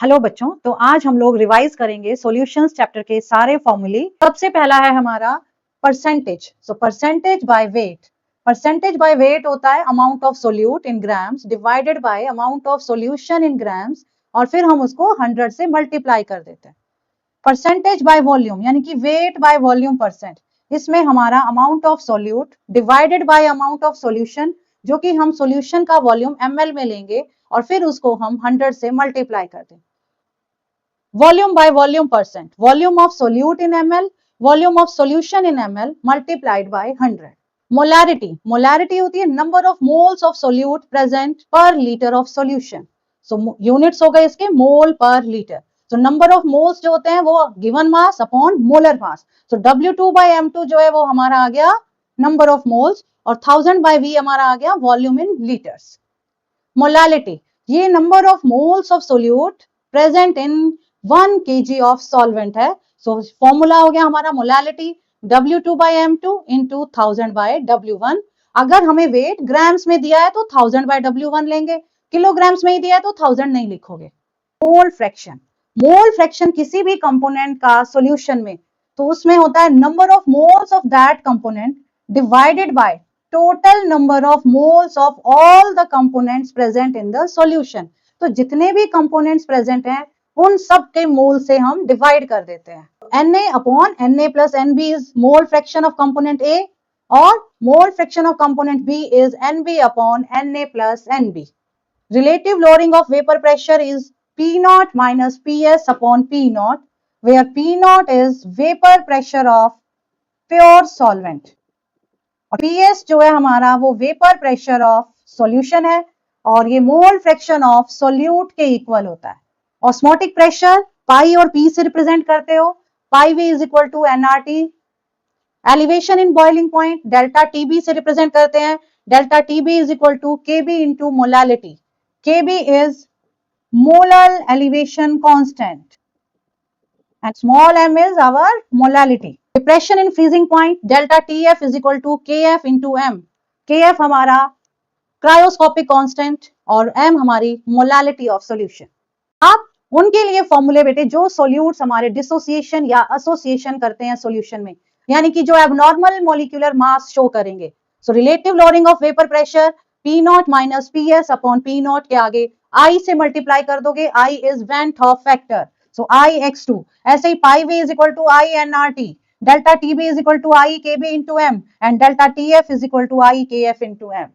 Hello बच्चों, तो आज हम लोग रिवाइज करेंगे सॉल्यूशंस चैप्टर के सारे फॉर्मूले। सबसे पहला है हमारा percentage. Percentage by weight. Percentage by weight होता है amount of solute in grams divided by amount of solution in grams, और फिर हम उसको 100 से मल्टीप्लाई कर देते हैं। परसेंटेज बाय वॉल्यूम यानी कि वेट बाय वॉल्यूम परसेंट, इसमें हमारा amount of solute divided by amount of solution, जो कि हम सॉल्यूशन का वॉल्यूम ml में लेंगे और फिर उसको हम 100 से मल्टीप्लाई कर दें। Volume by volume percent, volume of solute in ml, volume of solution in ml multiplied by 100। Molarity, molarity होती है number of moles of solute present per litre of solution. So units हो गए इसके मोल पर litre. तो number of moles जो होते हैं वो given mass upon molar mass. तो W2 बाय M2 जो है वो हमारा आ गया नंबर ऑफ मोल्स, और 1000 बाय V हमारा आ गया वॉल्यूम इन लीटर्स। मोलालिटी, ये number of moles of solute present in 1 kg of solvent है। सो फॉर्मूला हो गया हमारा molality W2 bye M2 into 1000 bye W1। अगर हमें वेट ग्राम्स में दिया है तो 1000 बाय W1 लेंगे, किलोग्राम्स में ही दिया है तो 1000 नहीं लिखोगे। मोल फ्रैक्शन, मोल फ्रैक्शन किसी भी कंपोनेंट का सॉल्यूशन में, तो उसमें होता है number of moles of that component divided by total number of moles of all the components present in the solution। तो जितने भी components present हैं उन सब के मोल से हम डिवाइड कर देते हैं। Na upon Na plus Nb is mole fraction of component A, और mole fraction of component B is Nb upon Na plus Nb। Relative lowering of vapor pressure is P naught minus Ps upon P naught, where P naught is vapor pressure of pure solvent, और PS जो है हमारा वो vapour pressure of solution है, और ये mole fraction of solute के equal होता है। ऑस्मोटिक प्रेशर पाई और पी से रिप्रेजेंट करते हो। Pi V is equal to NRT. Elevation in boiling point delta TB से रिप्रेजेंट करते हैं। Delta TB is equal to KB into molality. KB is molar elevation constant and small m is our molality. Depression in freezing point delta TF is equal to KF into M. KF हमारा cryoscopic constant और M हमारी molality of solution. आप उनके लिए फॉर्मूले बेटे जो solutes हमारे डिसोसिएशन या एसोसिएशन करते हैं सॉल्यूशन में, यानी कि जो एबनॉर्मल मॉलिक्यूलर मास शो करेंगे। So relative lowering of vapour pressure P naught minus PS upon P naught के आगे I से मल्टीप्लाई कर दोगे। I is van't Hoff factor, so IX2। ऐसे ही pi V is equal to INRT, delta TB is equal to IKB into M, and delta TF is equal to IKF into M।